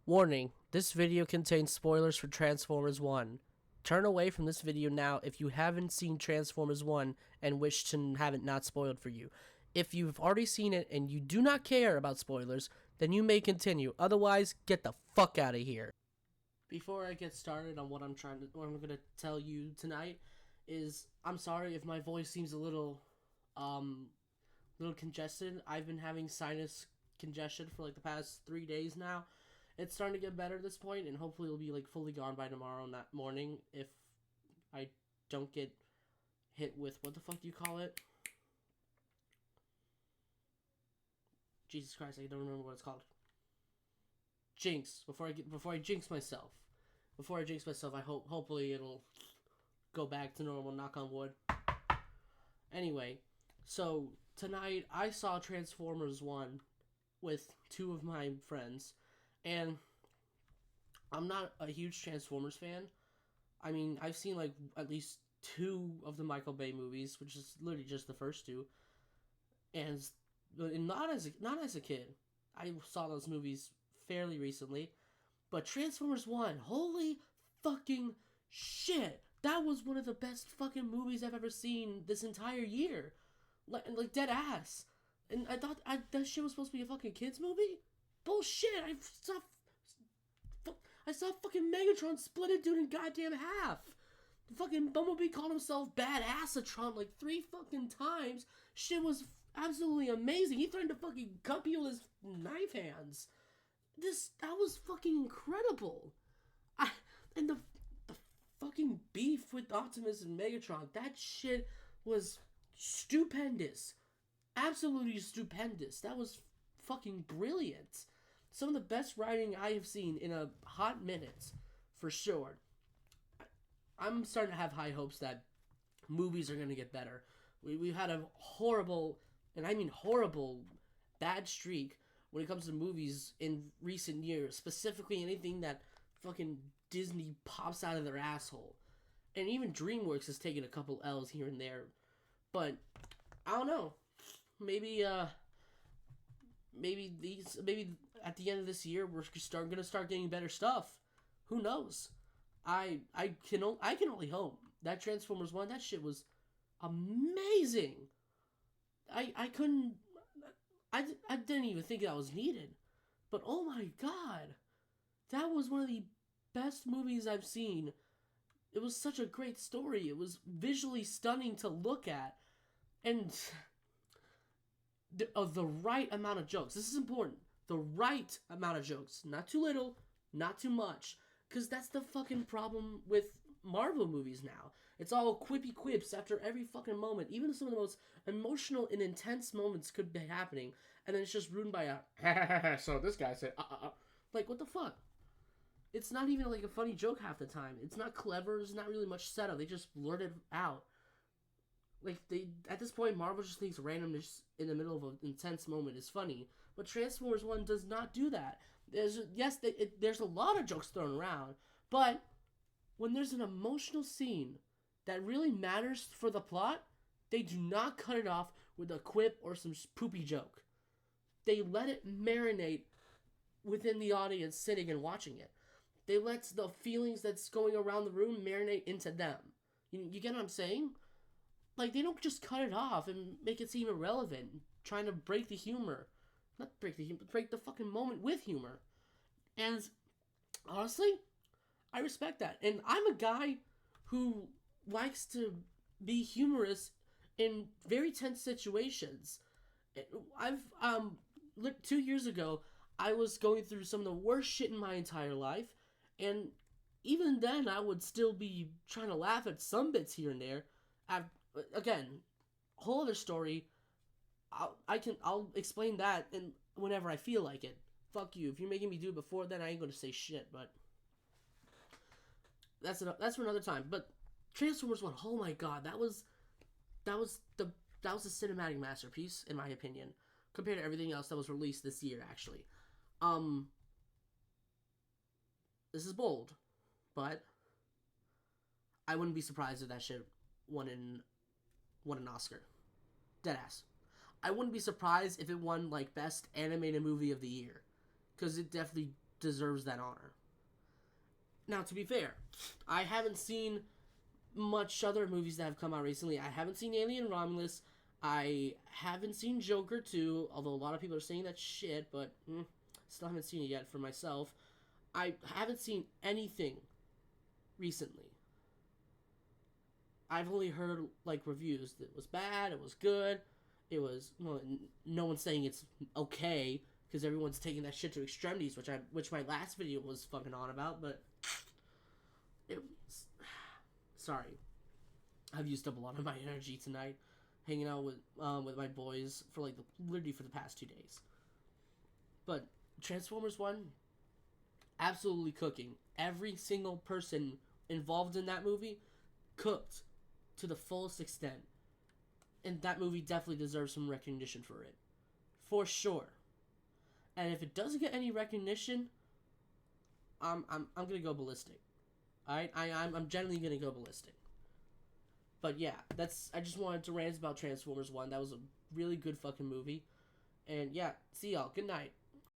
Warning, this video contains spoilers for Transformers 1. Turn away from this video now if you haven't seen Transformers 1 and wish to have it not spoiled for you. If you've already seen it and you do not care about spoilers, then you may continue. Otherwise, get the fuck out of here. Before I get started on what I'm gonna tell you tonight is I'm sorry if my voice seems a little congested. I've been having sinus congestion for like the past 3 days now. It's starting to get better at this point, and hopefully it'll be like fully gone by tomorrow morning if I don't get hit with what the fuck do you call it? Jesus Christ, I don't remember what it's called. Jinx. Before I jinx myself. I hope hopefully it'll go back to normal. Knock on wood. Anyway, so tonight I saw Transformers 1 with two of my friends. And I'm not a huge Transformers fan. I mean, I've seen like at least two of the Michael Bay movies, which is literally just the first two. And not as a kid. I saw those movies fairly recently. But Transformers 1, holy fucking shit. That was one of the best fucking movies I've ever seen this entire year. Like dead ass. And I thought that shit was supposed to be a fucking kids movie? Bullshit! I saw fucking Megatron split a dude in goddamn half. Fucking Bumblebee called himself Badassatron like 3 fucking times. Shit was absolutely amazing. He threatened to fucking cut you with his knife hands. That was fucking incredible. And the fucking beef with Optimus and Megatron, that shit was stupendous. Absolutely stupendous. That was fucking brilliant. Some of the best writing I have seen in a hot minute, for sure. I'm starting to have high hopes that movies are going to get better. We've had a horrible, and I mean horrible, bad streak when it comes to movies in recent years. Specifically anything that fucking Disney pops out of their asshole. And even DreamWorks has taken a couple L's here and there. But, I don't know. Maybe at the end of this year we're gonna start getting better stuff. Who knows? I can only hope. That Transformers 1, that shit was amazing. I didn't even think that was needed. But oh my god. That was one of the best movies I've seen. It was such a great story. It was visually stunning to look at. And of the right amount of jokes. This is important. The right amount of jokes. Not too little, not too much. Because that's the fucking problem with Marvel movies now. It's all quippy quips after every fucking moment. Even some of the most emotional and intense moments could be happening. And then it's just ruined by a so this guy said Like, what the fuck? It's not even like a funny joke half the time. It's not clever. There's not really much setup. They just blurt it out. Like, at this point, Marvel just thinks randomness in the middle of an intense moment is funny. But Transformers 1 does not do that. There's a lot of jokes thrown around, but when there's an emotional scene that really matters for the plot, they do not cut it off with a quip or some poopy joke. They let it marinate within the audience sitting and watching it. They let the feelings that's going around the room marinate into them. You get what I'm saying? Like, they don't just cut it off and make it seem irrelevant, trying to break the humor. Not break the humor, but break the fucking moment with humor. And, honestly, I respect that. And I'm a guy who likes to be humorous in very tense situations. I've, 2 years ago, I was going through some of the worst shit in my entire life, and even then, I would still be trying to laugh at some bits here and there. Again, whole other story. I'll explain that and whenever I feel like it. Fuck you. If you're making me do it before then, I ain't gonna say shit. But that's for another time. But Transformers 1, oh my god, that was a cinematic masterpiece in my opinion, compared to everything else that was released this year. Actually, this is bold, but I wouldn't be surprised if that shit won an Oscar. Deadass. I wouldn't be surprised if it won like best animated movie of the year, because it definitely deserves that honor. Now, to be fair, I haven't seen much other movies that have come out recently. I haven't seen Alien Romulus. I haven't seen Joker 2, although a lot of people are saying that's shit, but still haven't seen it yet for myself. I haven't seen anything recently. I've only heard like reviews that it was bad, it was good, it was well, no one's saying it's okay because everyone's taking that shit to extremities, which my last video was fucking on about, but it was sorry. I've used up a lot of my energy tonight hanging out with my boys for like literally for the past 2 days. But Transformers 1 absolutely cooking. Every single person involved in that movie cooked to the fullest extent. And that movie definitely deserves some recognition for it. For sure. And if it doesn't get any recognition, I'm gonna go ballistic. Alright? I'm generally gonna go ballistic. But yeah, I just wanted to rant about Transformers 1. That was a really good fucking movie. And yeah, see y'all. Good night.